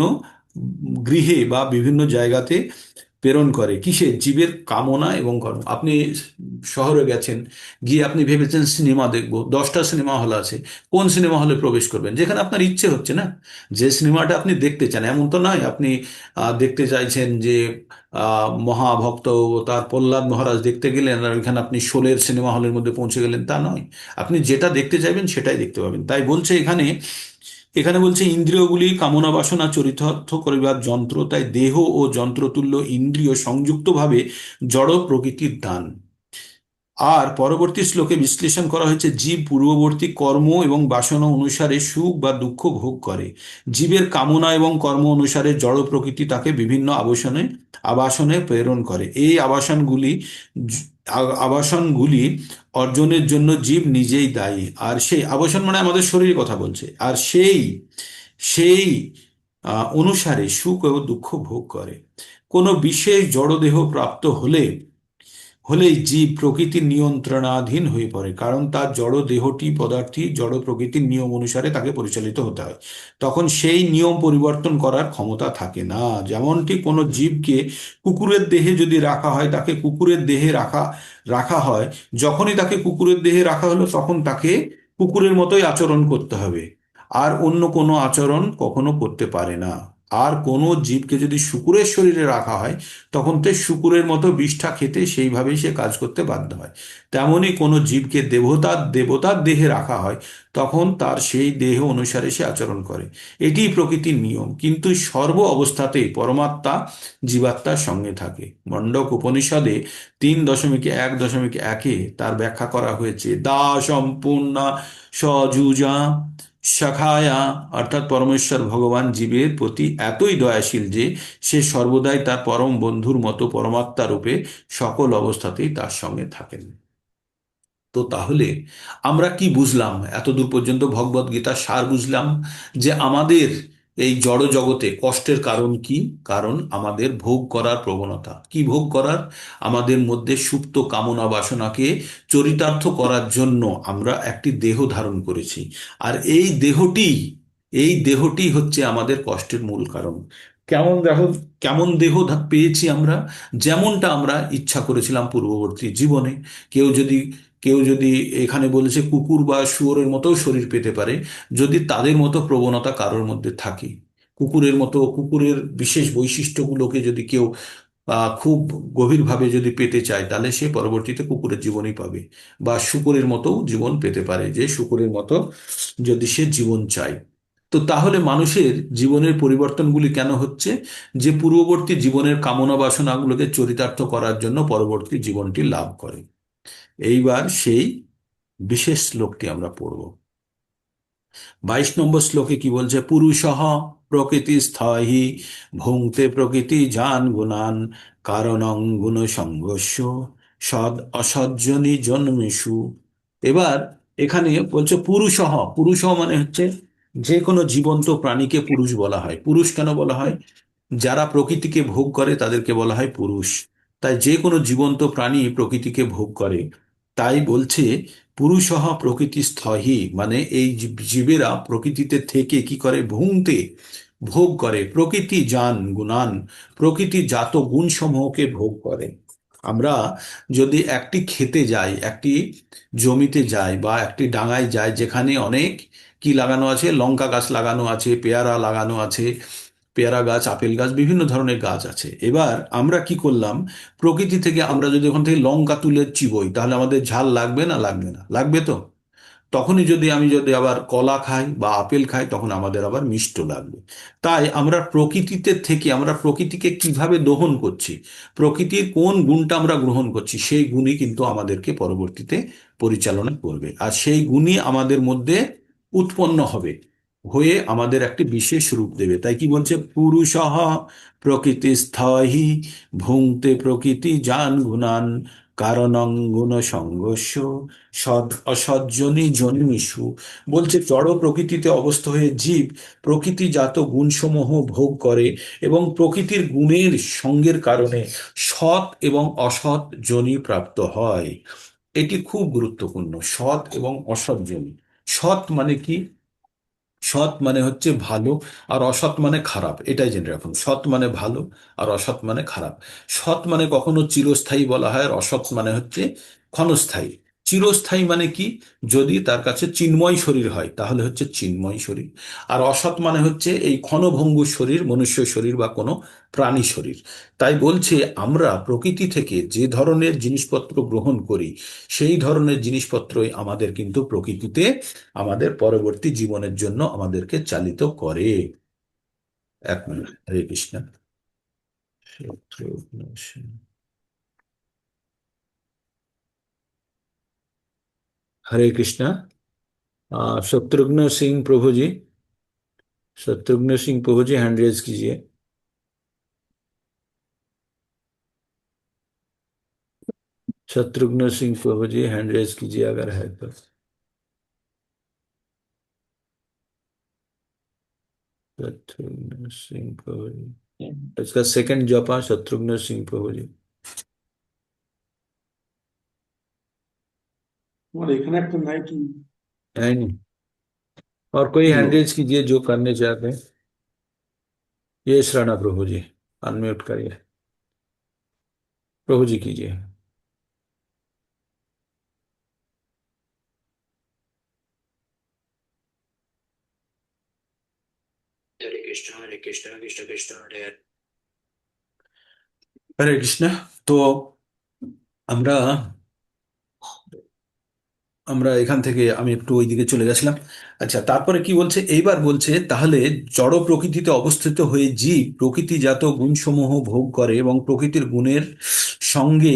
গৃহে বা বিভিন্ন জায়গাতে প্রেরণ করে। কিসে? জীবের কামনা এবং কর্ম। আপনি শহরে গেছেন, গিয়ে আপনি ভেবেছেন সিনেমা দেখব, 10টা সিনেমা হল আছে। কোন সিনেমা হলে প্রবেশ করবেন? যেখানে আপনার ইচ্ছে হচ্ছে না, যে সিনেমাটা আপনি দেখতে চান। এমন তো নয় আপনি দেখতে চাইছেন যে মহাভক্ত তার প্রহ্লাদ মহারাজ দেখতে গেলেন, আর ওইখানে আপনি শোলের সিনেমা হলের মধ্যে পৌঁছে গেলেন, তা নয়। আপনি যেটা দেখতে চাইবেন সেটাই দেখতে পাবেন। তাই বলছে এখানে, এখানে বলছে ইন্দ্রিয়গুলি কামনা বাসনা চরিতার্থ করিবার যন্ত্র। তাই দেহ ও যন্ত্রতুল্য ইন্দ্রিয় সংযুক্তভাবে জড় প্রকৃতির দান। আর পরবর্তী শ্লোকে বিশ্লেষণ করা হয়েছে জীব পূর্ববর্তী কর্ম এবং বাসনা অনুসারে সুখ বা দুঃখ ভোগ করে। জীবের কামনা এবং কর্ম অনুসারে জড় প্রকৃতি তাকে বিভিন্ন আবাসনে প্রেরণ করে। এই জ- আবাসনগুলি অর্জনের জন্য জীব নিজেই দায়ী। আর সেই আবাসন মানে আমাদের শরীরের কথা বলছে। আর সেই সেই অনুসারে সুখ ও দুঃখ ভোগ করে। কোনো বিশেষ জড়দেহ প্রাপ্ত হলেই জীব প্রকৃতির নিয়ন্ত্রণাধীন হয়ে পড়ে, কারণ তার জড় দেহটি পদার্থী জড় প্রকৃতির নিয়ম অনুসারে তাকে পরিচালিত হতে হয়। তখন সেই নিয়ম পরিবর্তন করার ক্ষমতা থাকে না। যেমনটি কোনো জীবকে কুকুরের দেহে যদি রাখা হয়, তাকে কুকুরের দেহে রাখা রাখা হয়। যখনই তাকে কুকুরের দেহে রাখা হলো, তখন তাকে কুকুরের মতোই আচরণ করতে হবে, আর অন্য কোনো আচরণ কখনো করতে পারে না। আর কোনো জীবকে যদি শুকুরের শরীরে রাখা হয়, তখন তো শুকুরের মতো বিষ্ঠা খেতে সেইভাবেই সে কাজ করতে বাধ্য হয়। তেমনি কোনো জীবকে দেবতার দেহে রাখা হয়, তখন তার সেই দেহ অনুসারে সে আচরণ করে। এটিই প্রকৃতির নিয়ম। কিন্তু সর্ব অবস্থাতেই পরমাত্মা জীবাত্মার সঙ্গে থাকে। মণ্ডক উপনিষদে 3.1.1 তার ব্যাখ্যা করা হয়েছে, দা সম্পূর্ণা সযুজা শাখায়া, অর্থাৎ পরমেশ্বর ভগবান জীবের প্রতি এতই দয়াশীল যে সে সর্বদাই তার পরম বন্ধুর মতো পরমাত্মা রূপে সকল অবস্থাতেই তার সঙ্গে থাকেন। তো তাহলে আমরা কি বুঝলাম? এতদূর পর্যন্ত ভগবদ গীতার সার বুঝলাম যে আমাদের এই জড় জগতে কষ্টের কারণ কি? কারণ আমাদের ভোগ করার প্রবণতা। কি ভোগ করার? আমাদের মধ্যে সুপ্ত কামনা বাসনাকে চরিতার্থ করার জন্য আমরা একটি দেহ ধারণ করেছি। আর এই দেহটি হচ্ছে আমাদের কষ্টের মূল কারণ। কেমন দেহ কেমন দেহ পেয়েছি আমরা? যেমনটা আমরা ইচ্ছা করেছিলাম পূর্ববর্তী জীবনে। কেউ যদি কেউ যদি এখানে বলেছে কুকুর বা শুয়োরের মতো শরীর পেতে পারে, যদি তাদের মতো প্রবণতা কারোর মধ্যে থাকে। কুকুরের বিশেষ বৈশিষ্ট্যগুলোকে যদি কেউ খুব গভীরভাবে যদি পেতে চায়, তাহলে সে পরবর্তীতে কুকুরের জীবনই পাবে। বা শুকুরের মতো জীবন পেতে পারে, যে শুকুরের মতো যদি সে জীবন চায়। তো তাহলে মানুষের জীবনের পরিবর্তনগুলি কেন হচ্ছে? যে পূর্ববর্তী জীবনের কামনা বাসনাগুলোকে চরিতার্থ করার জন্য পরবর্তী জীবনটি লাভ করে। এইবার সেই বিশেষ শ্লোকটি আমরা পড়ব। 22 নম্বর শ্লোকে কি বলছে? পুরুষঃ প্রকৃতি স্থহি ভুঙ্ক্তে প্রকৃতি জান গুণান কারণং গুণ সংঘর্ষ সদ অসজ্জনি জন্মেষু। এবার এখানে বলছে পুরুষঃ। পুরুষঃ মানে হচ্ছে যে কোনো জীবন্ত প্রাণীকে পুরুষ বলা হয়। পুরুষ কেন বলা হয়? যারা প্রকৃতিকে ভোগ করে তাদেরকে বলা হয় পুরুষ। তাই যে কোনো জীবন্ত প্রাণী প্রকৃতিকে ভোগ করে। তাই বলছে পুরুষঃ প্রকৃতি স্থহি, মানে এই জীবেরা প্রকৃতিতে থেকে কি করে? ভুংতে, ভোগ করে, প্রকৃতি জান গুণান, প্রকৃতি জাত গুণসমূহকে ভোগ করে। আমরা যদি একটি খেতে যাই, একটি জমিতে যাই, বা একটি ডাঙায় যাই, যেখানে অনেক কি লাগানো আছে, লঙ্কা গাছ লাগানো আছে, পেয়ারা লাগানো আছে, পেয়ারা গাছ, আপেল গাছ, বিভিন্ন ধরনের গাছ আছে। এবার আমরা কি করলাম? প্রকৃতি থেকে আমরা যদি ওখান থেকে লঙ্কা তুলে চিবোই, তাহলে আমাদের ঝাল লাগবে না লাগবে না? লাগবে তো। তখনই আমি যদি আবার কলা খাই বা আপেল খাই, তখন আমাদের আবার মিষ্ট লাগবে। তাই আমরা প্রকৃতিকে কিভাবে দহন করছি, প্রকৃতির কোন গুণটা আমরা গ্রহণ করছি, সেই গুণই কিন্তু আমাদেরকে পরবর্তীতে পরিচালনা করবে। আর সেই গুণই আমাদের মধ্যে উৎপন্ন হয়ে আমাদের একটি বিশেষ রূপ দেবে। তাই কি বলছে? পুরুষঃ প্রকৃতি স্থহি ভুঙ্ক্তে প্রকৃতি জান গুণান কারণং গুণ সংঘর্ষ সদ অসজ্জনী জন্মিষু। বলছে জড় প্রকৃতিতে অবস্থ হয়ে জীব প্রকৃতিজাত গুণসমূহ ভোগ করে, এবং প্রকৃতির গুণের সঙ্গের কারণে সৎ এবং অসৎ যোনি প্রাপ্ত হয়। এটি খুব গুরুত্বপূর্ণ, সৎ এবং অসৎ যোনি। সৎ মানে কি? সৎ মানে হচ্ছে ভালো, আর অসৎ মানে খারাপ। এটাই জেনে রাখুন, সৎ মানে ভালো, আর অসৎ মানে খারাপ। সৎ মানে কখনো চিরস্থায়ী বলা হয়, আর অসৎ মানে হচ্ছে ক্ষণস্থায়ী। চিরস্থায়ী মানে কি? যদি তার কাছে চিন্ময় শরীর হয়, তাহলে হচ্ছে চিন্ময় শরীর। আর অসৎ মানে হচ্ছে এই ক্ষণভঙ্গুর শরীর, মনুষ্য শরীর বা কোনো প্রাণী শরীর। তাই বলছে আমরা প্রকৃতি থেকে যে ধরনের জিনিসপত্র গ্রহণ করি, সেই ধরনের জিনিসপত্রই আমাদের কিন্তু প্রকৃতিতে আমাদের পরবর্তী জীবনের জন্য আমাদেরকে চালিত করে। এক মিনিট, হরে কৃষ্ণ। हरे कृष्णा। शत्रुघ्न सिंह प्रभु जी, शत्रुघ्न सिंह प्रभु जी हैंड रेज कीजिए। शत्रुघ्न सिंह प्रभु जी हैंड रेज कीजिए अगर है तो। शत्रुघ्न सिंह प्रभु जी, इसका सेकंड जपा शत्रुघ्न सिंह प्रभु जी। তোমার এখানে একটা নাই কি? है नहीं? और कोई নো। हैंड रेज कीजिए जो करने चाहते हैं। ये शरणा प्रभु जी, अनम्यूट करिए। प्रभु जी कीजिए। हरे कृष्णा हरे कृष्णा कृष्ण कृष्ण हरे हरे। हरे कृष्णा। तो আমরা আমরা এখান থেকে আমি একটু ওইদিকে চলে গেছিলাম। আচ্ছা, তারপরে কি বলছে, এইবার বলছে তাহলে জড় প্রকৃতিতে অবস্থিত হয়ে জীব প্রকৃতিজাত গুণসমূহ ভোগ করে এবং প্রকৃতির গুণের সঙ্গে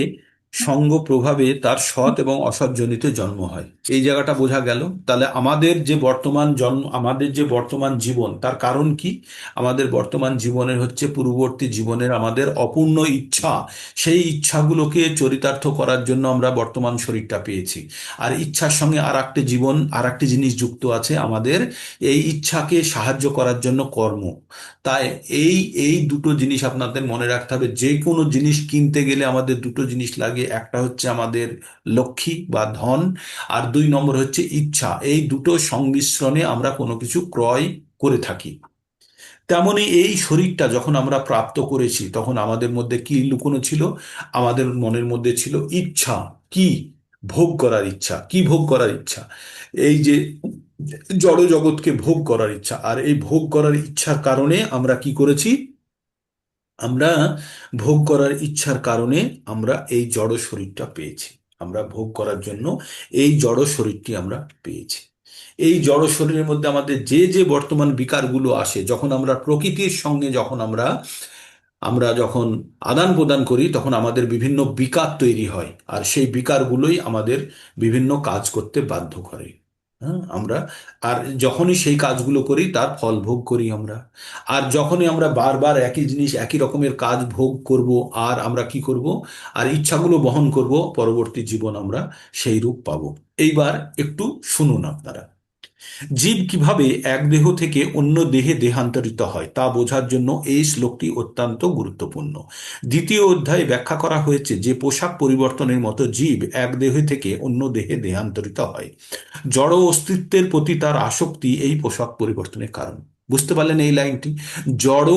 সঙ্গ প্রভাবে তার সৎ এবং অসৎ জনিতে জন্ম হয়। এই জায়গাটা বোঝা গেল। তাহলে আমাদের যে বর্তমান জন্ম, আমাদের যে বর্তমান জীবন, তার কারণ কি? আমাদের বর্তমান জীবনের হচ্ছে পূর্ববর্তী জীবনের আমাদের অপূর্ণ ইচ্ছা। সেই ইচ্ছাগুলোকে চরিতার্থ করার জন্য আমরা বর্তমান শরীরটা পেয়েছি। আর ইচ্ছার সঙ্গে আর একটি জীবন, আর একটি জিনিস যুক্ত আছে আমাদের, এই ইচ্ছাকে সাহায্য করার জন্য কর্ম। তাই এই এই দুটো জিনিস আপনাদের মনে রাখতে হবে। যে কোনো জিনিস কিনতে গেলে আমাদের দুটো জিনিস লাগে, একটা হচ্ছে আমাদের লক্ষ্মী বা ধন, আর দুই নম্বর হচ্ছে ইচ্ছা। এই দুটো সংমিশ্রণে আমরা কোনো কিছু ক্রয় করে থাকি। তেমনি এই শরীরটা যখন আমরা প্রাপ্ত করেছি তখন আমাদের মধ্যে কি লুকোনো ছিল? আমাদের মনের মধ্যে ছিল ইচ্ছা। কি? ভোগ করার ইচ্ছা। কি ভোগ করার ইচ্ছা? এই যে জড় জগৎকে ভোগ করার ইচ্ছা। আর এই ভোগ করার ইচ্ছার কারণে আমরা কি করেছি? আমরা ভোগ করার ইচ্ছার কারণে আমরা এই জড় শরীরটা পেয়েছি। আমরা ভোগ করার জন্য এই জড় শরীরটি আমরা পেয়েছি। এই জড় শরীরের মধ্যে আমাদের যে যে বর্তমান বিকারগুলো আসে, যখন আমরা প্রকৃতির সঙ্গে যখন আমরা আমরা যখন আদান প্রদান করি তখন আমাদের বিভিন্ন বিকার তৈরি হয়। আর সেই বিকারগুলোই আমাদের বিভিন্ন কাজ করতে বাধ্য করে। হ্যাঁ, আমরা আর যখনই সেই কাজগুলো করি তার ফল ভোগ করি আমরা। আর যখনই আমরা বারবার একই জিনিস একই রকমের কাজ ভোগ করব, আর আমরা কি করব? আর ইচ্ছাগুলো বহন করব, পরবর্তী জীবন আমরা সেই রূপ পাবো। এইবার একটু শুনুন আপনারা। জীব কিভাবে এক দেহ থেকে অন্য দেহে দেহান্তরিত হয় তা বোঝার জন্য এই শ্লোকটি অত্যন্ত গুরুত্বপূর্ণ। দ্বিতীয় অধ্যায়ে ব্যাখ্যা করা হয়েছে যে পোশাক পরিবর্তনের মতো জীব এক দেহ থেকে অন্য দেহে দেহান্তরিত হয়। জড় অস্তিত্বের প্রতি তার আসক্তি এই পোশাক পরিবর্তনের কারণ। বুঝতে পারলেন এই লাইনটি? জড়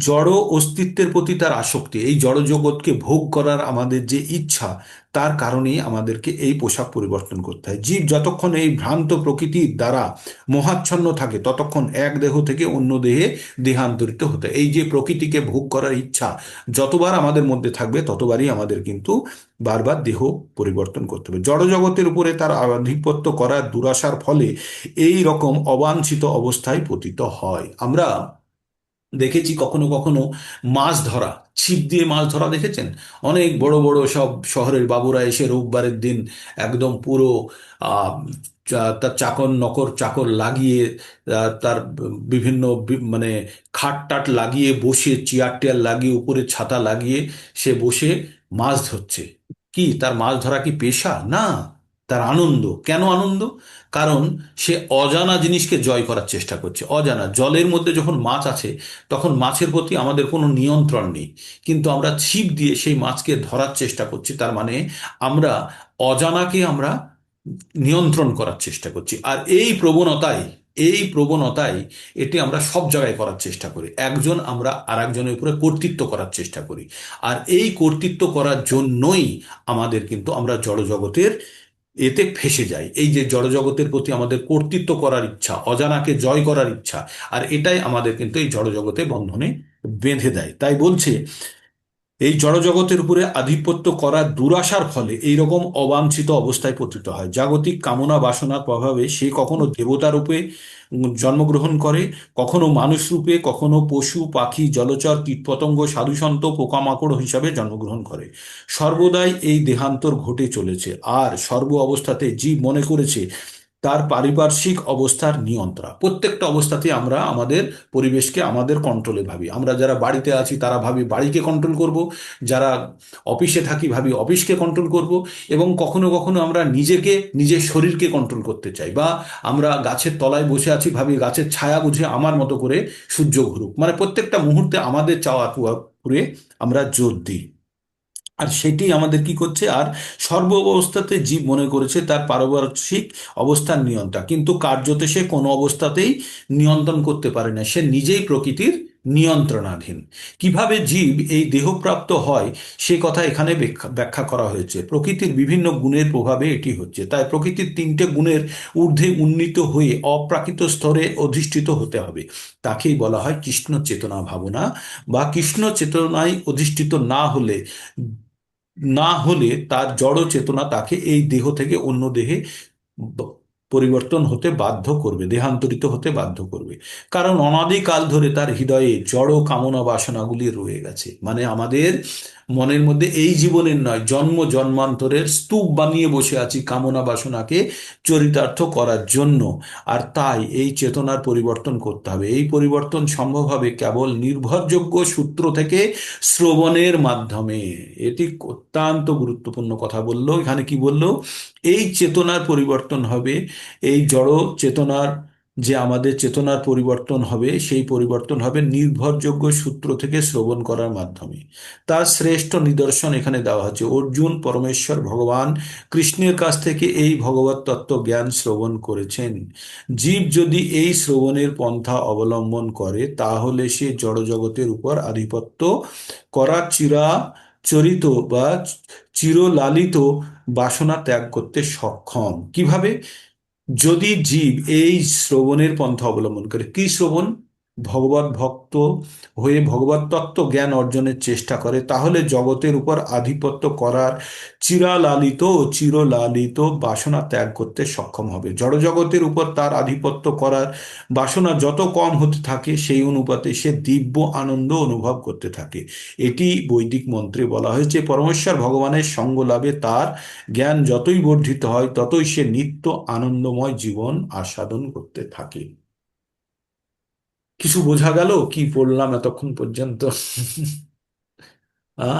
জড় অস্তিত্বের প্রতি তার আসক্তি, এই জড় জগৎকে ভোগ করার আমাদের যে ইচ্ছা, তার কারণেই আমাদেরকে এই পোশাক পরিবর্তন করতে হয়। জীব যতক্ষণ এই ভ্রান্ত প্রকৃতির দ্বারা মোহাচ্ছন্ন থাকে ততক্ষণ এক দেহ থেকে অন্য দেহে দেহান্তরিত হতে হয়। এই যে প্রকৃতিকে ভোগ করার ইচ্ছা যতবার আমাদের মধ্যে থাকবে ততবারই আমাদের কিন্তু বারবার দেহ পরিবর্তন করতে হবে। জড় জগতের উপরে তার আধিপত্য করার দুরাশার ফলে এই রকম অবাঞ্ছিত অবস্থায় পতিত হয়। আমরা দেখেছি কখনো কখনো মাছ ধরা, ছিপ দিয়ে মাছ ধরা দেখেছেন? অনেক বড় বড় সব শহরের বাবুরা এসে রোববারের দিন একদম পুরো আহ, তার চাকর নকর চাকর লাগিয়ে, তার বিভিন্ন মানে খাট টাট লাগিয়ে বসে, চেয়ার টেয়ার লাগিয়ে, উপরে ছাতা লাগিয়ে সে বসে মাছ ধরছে। কি তার মাছ ধরা কি পেশা? না, তার আনন্দ। কেন আনন্দ? কারণ সে অজানা জিনিসকে জয় করার চেষ্টা করছে। অজানা জলের মধ্যে যখন মাছ আছে তখন মাছের প্রতি আমাদের কোনো নিয়ন্ত্রণ নেই, কিন্তু আমরা ছিপ দিয়ে সেই মাছকে ধরার চেষ্টা করছি। তার মানে আমরা অজানাকে আমরা নিয়ন্ত্রণ করার চেষ্টা করছি। আর এই প্রবণতাই এটি আমরা সব জায়গায় করার চেষ্টা করি। আমরা আর একজনের উপরে কর্তৃত্ব করার চেষ্টা করি। আর এই কর্তৃত্ব করার জন্যই আমাদের কিন্তু আমরা জড়জগতের এতে ফেঁসে যাই। এই যে জড়জগতের প্রতি আমাদের কর্তৃত্ব করার ইচ্ছা, অজানাকে জয় করার ইচ্ছা, আর এটাই আমাদের কিন্তু এই জড়জগতে বন্ধনে বেঁধে দেয়। তাই বলছে এই জড়জগতের উপরে আধিপত্য করার দুরাশার ফলে এইরকম অবাঞ্ছিত অবস্থায় পতিত হয়। জাগতিক কামনা বাসনার প্রভাবে সে কখনো দেবতা রূপে জন্মগ্রহণ করে, কখনো মানুষ রূপে, কখনো পশু পাখি জলচর কীটপতঙ্গ সাধুসন্ত পোকামাকড় হিসাবে জন্মগ্রহণ করে। সর্বদাই এই দেহান্তর ঘটে চলেছে, আর সর্ব অবস্থাতে জীব মনে করেছে তার পারিপার্শ্বিক অবস্থার নিয়ন্ত্রণ। প্রত্যেকটা অবস্থাতে আমরা আমাদের পরিবেশকে আমাদের কন্ট্রোলে ভাবি। আমরা যারা বাড়িতে আছি তারা ভাবি বাড়িকে কন্ট্রোল করব, যারা অফিসে থাকি ভাবি অফিসকে কন্ট্রোল করব, এবং কখনো কখনো আমরা নিজেকে, নিজের শরীরকে কন্ট্রোল করতে চাই। বা আমরা গাছের তলায় বসে আছি, ভাবি গাছের ছায়া বুঝে আমার মতো করে সূর্য ঘুরুক। মানে প্রত্যেকটা মুহূর্তে আমাদের চাওয়া পাওয়া করে আমরা জোর দিই। আর সেটি আমাদের কি করছে, আর সর্ব অবস্থাতে জীব মনে করেছে তার পারিপার্শ্বিক অবস্থার নিয়ন্ত্রণ, কিন্তু কার্যত সে কোনো অবস্থাতেই নিয়ন্ত্রণ করতে পারে না, সে নিজেই প্রকৃতির নিয়ন্ত্রণাধীন। কিভাবে জীব এই দেহপ্রাপ্ত হয় সে কথা এখানে ব্যাখ্যা ব্যাখ্যা করা হয়েছে। প্রকৃতির বিভিন্ন গুণের প্রভাবে এটি হচ্ছে, তাই প্রকৃতির তিনটে গুণের ঊর্ধ্বে উন্নীত হয়ে অপ্রাকৃত স্তরে অধিষ্ঠিত হতে হবে। তাকেই বলা হয় কৃষ্ণ চেতনা ভাবনা, বা কৃষ্ণ চেতনায় অধিষ্ঠিত না হলে তার জড় চেতনা তাকে এই দেহ থেকে অন্য দেহে ব- পরিবর্তন হতে বাধ্য করবে, দেহান্তরিত হতে বাধ্য করবে। কারণ অনাদিকাল ধরে তার হৃদয়ে জড় কামনা বাসনাগুলি রয়ে গেছে। মানে আমাদের মনের মধ্যে এই জীবনের নয়, জন্ম জন্মান্তরের স্তূপ বানিয়ে বসে আছি কামনা বাসনাকে চরিতার্থ করার জন্য। আর তাই এই চেতনার পরিবর্তন করতে হবে। এই পরিবর্তন সম্ভব হবে কেবল নির্ভরযোগ্য সূত্র থেকে, শ্রবণের মাধ্যমে। এটি অত্যন্ত গুরুত্বপূর্ণ কথা বললো। এখানে কি বললো, এই চেতনার পরিবর্তন হবে, এই জড় চেতনার, যে আমাদের চেতনার পরিবর্তন হবে, সেই পরিবর্তন হবে নির্ভরযোগ্য সূত্র থেকে শ্রবণ করার মাধ্যমে। তার শ্রেষ্ঠ নিদর্শন এখানে দেওয়া হচ্ছে। অর্জুন পরমেশ্বর ভগবান কৃষ্ণের কাছ থেকে এই ভগবত তত্ত্ব জ্ঞান শ্রবণ করেছেন। জীব যদি এই শ্রবণের পন্থা অবলম্বন করে তাহলে সে জড়জগতের উপর আধিপত্য করা চিরাচরিত বা চিরলালিত বাসনা ত্যাগ করতে সক্ষম। কিভাবে? যদি জীব এই শ্রবণের পন্থা অবলম্বন করে। কি শ্রবণ? ভগবত ভক্ত হয়ে ভগবত তত্ত্ব জ্ঞান অর্জনের চেষ্টা করে, তাহলে জগতের উপর আধিপত্য করার চিরলালিত বাসনা ত্যাগ করতে সক্ষম হবে। জড়জগতের উপর তার আধিপত্য করার বাসনা যত কম হতে থাকে সেই অনুপাতে সে দিব্য আনন্দ অনুভব করতে থাকে। এটি বৈদিক মন্ত্রে বলা হয়েছে। পরমেশ্বর ভগবানের সঙ্গ লাভে তার জ্ঞান যতই বর্ধিত হয় ততই সে নিত্য আনন্দময় জীবন আস্বাদন করতে থাকে। কিছু বোঝা গেল কি পড়লাম এতক্ষণ পর্যন্ত?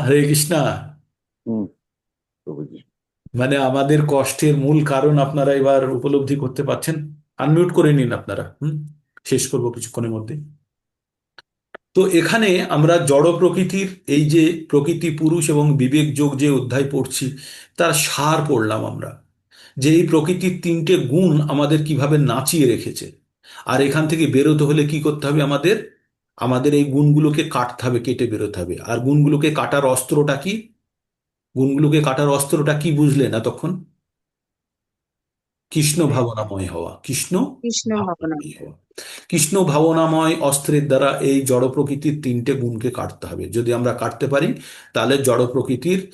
হরে কৃষ্ণা। হুম, প্রভুজি। মানে আমাদের কষ্টের মূল কারণ আপনারা এবার উপলব্ধি করতে পারছেন। আনমিউট করে নিন আপনারা। শেষ করবো কিছুক্ষণের মধ্যে। তো এখানে আমরা জড় প্রকৃতির এই যে প্রকৃতি পুরুষ এবং বিবেক যোগ যে অধ্যায় পড়ছি, তার সার পড়লাম আমরা, যে এই প্রকৃতির তিনটে গুণ আমাদের কিভাবে নাচিয়ে রেখেছে। আর এখান থেকে বেরোতে হলে কি করতে হবে আমাদের? আমাদের এই গুণগুলোকে কাটতে হবে, কেটে বেরোতে হবে। আর গুণগুলোকে কাটার অস্ত্রটা কি? গুণগুলোকে কাটার অস্ত্রটা কি বুঝলেন এতক্ষণ? কৃষ্ণ ভাবনাময় হওয়া, কৃষ্ণ কৃষ্ণ ভাবনা। ভাবনাময় হওয়া। কৃষ্ণ ভাবনাময় অস্ত্রের দ্বারা এই জড় প্রকৃতির তিনটে গুণকে কাটতে হবে। যদি আমরা কাটতে পারি তাহলে জড় প্রকৃতির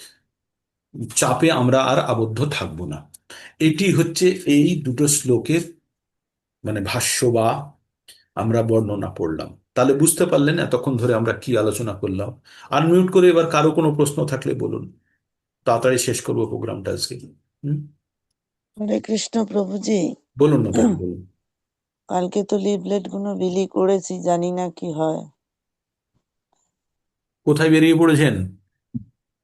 চাপে আমরা আর আবদ্ধ থাকবো না। এটি হচ্ছে এই দুটো শ্লোকের মানে ভাষ্য, বা আমরা বর্ণনা পড়লাম। তাহলে বুঝতে পারলেন এতক্ষণ ধরে আমরা কি আলোচনা করলাম। আনমিউট করে এবার কারো কোনো প্রশ্ন থাকলে বলুন, তাড়াতাড়ি শেষ করবো প্রোগ্রামটা আজকে। হুম, হরে কৃষ্ণ প্রভুজি। বলুন না তাহলে বলুন। কালকে তো লিফলেট গুলো বিলি করেছি, জানি না কি হয়। কোথায় বেরিয়ে পড়েছেন?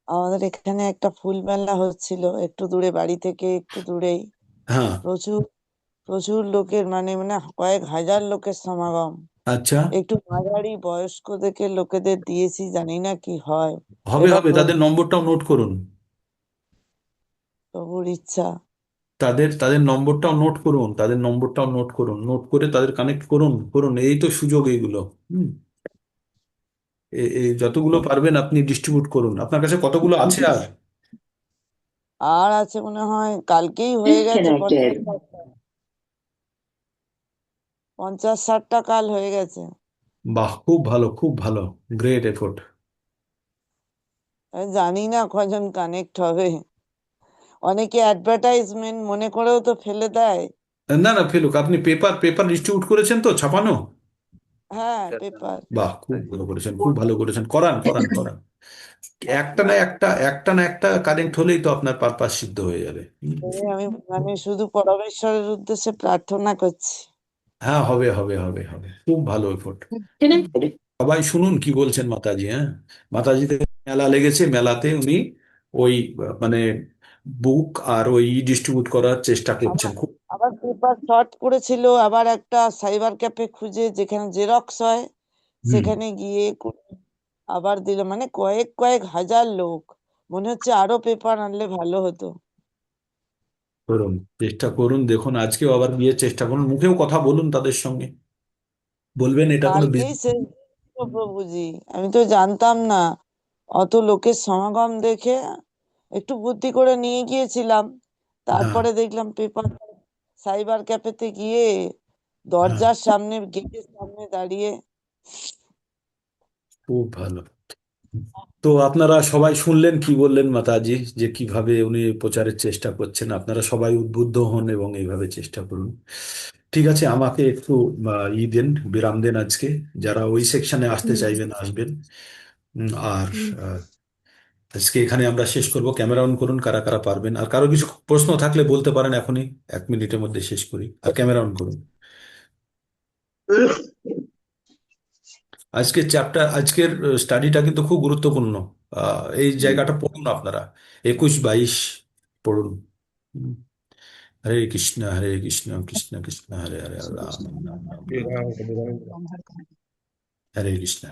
আমাদের এখানে একটা ফুল মেলা হচ্ছিল, একটু দূরে, বাড়ি থেকে একটু দূরেই। হ্যাঁ। প্রচুর প্রচুর লোকের, মানে মানে কয়েক হাজার লোকের সমাগম। আচ্ছা। একটু মাঝারি বয়স্ক দেখে লোকেদের দিয়েছি, জানি না কি হয়। হবে এবার হবে, তাদের নম্বরটাও নোট করুন। প্রভুর ইচ্ছা। তাদের তাদের নম্বরটাও নোট করুন, তাদের নম্বরটাও নোট করুন, নোট করে তাদের কানেক্ট করুন করুন। এই তো সুযোগ এইগুলো। হুম। এই যতগুলো পারবেন আপনি ডিস্ট্রিবিউট করুন। আপনার কাছে কতগুলো আছে আর? আর আছে মনে হয়, কালকেই হয়ে গেছে Disconnected. 50-60টা কাল হয়ে গেছে। বাহ, খুব ভালো খুব ভালো। Great effort. আমি জানি না কজন কানেক্ট হবে, অনেকে অ্যাডভার্টাইজমেন্ট মনে করেও তো ফেলে দেয়। না না ফেলুক, আপনি পেপার পেপার ডিস্ট্রিবিউট করেছেন তো ছাপানো? হ্যাঁ, পেপার। বাহ, খুব ভালো করেছেন, খুব ভালো করেছেন, করান করান করান। একটা না একটা কানেক্ট হলেই তো আপনার পারপাস সিদ্ধ হয়ে যাবে। আমি মানে শুধু পরমেশ্বরের উদ্দেশ্যে প্রার্থনা করছি। হ্যাঁ, হবে হবে হবে হবে, খুব ভালো এফোর্ট। সবাই শুনুন কি বলছেন মাতাজি। হ্যাঁ, মাতাজিতে মেলা লেগেছে, মেলাতে উনি ওই মানে বুক আর ওই ডিস্ট্রিবিউট করার চেষ্টা করছেন আবার খুব। আবার পেপার শর্ট করেছিল, আবার একটা সাইবার ক্যাফে খুঁজে যেখানে জেরক্স হয় হুম। সেখানে গিয়ে আবার দিল, মানে কয়েক কয়েক হাজার লোক। মনে হচ্ছে আরো পেপার আনলে ভালো হতো। করুন, চেষ্টা করুন, দেখুন আজকেও আবার গিয়ে চেষ্টা করুন, মুখেও কথা বলুন তাদের সঙ্গে, বলবেন এটা কোনো কালকেই বিজনেস। শেষ ছিল প্রভুজি, আমি তো জানতাম না। অত লোকের সমাগম দেখে একটু বুদ্ধি করে নিয়ে গিয়েছিলাম, হ্যাঁ, তারপরে দেখলাম পেপার সাইবার ক্যাফেতে গিয়ে হ্যাঁ, দরজার সামনে গেটের সামনে দাঁড়িয়ে। খুব ভালো। তো আপনারা সবাই শুনলেন কি বললেন মাতাজি, যে কিভাবে উনি প্রচারের চেষ্টা করছেন। আপনারা সবাই উদ্বুদ্ধ হন এবং এইভাবে চেষ্টা করুন। ঠিক আছে, আমাকে একটু দেন, বিরাম দেন আজকে। যারা ওই সেকশনে আসতে চাইবেন আসবেন। আর আহ, আজকে এখানে আমরা শেষ করব। ক্যামেরা অন করুন কারা কারা পারবেন, আর কারো কিছু প্রশ্ন থাকলে বলতে পারেন এখনই, 1 মিনিটের মধ্যে শেষ করি। আর ক্যামেরা অন করুন। আজকের স্টাডিটা কিন্তু খুব গুরুত্বপূর্ণ। এই জায়গাটা পড়ুন আপনারা, 21-22 পড়ুন। হুম। হরে কৃষ্ণ হরে কৃষ্ণ কৃষ্ণ কৃষ্ণ হরে হরে, রাম রাম রাম রাম, হরে কৃষ্ণ।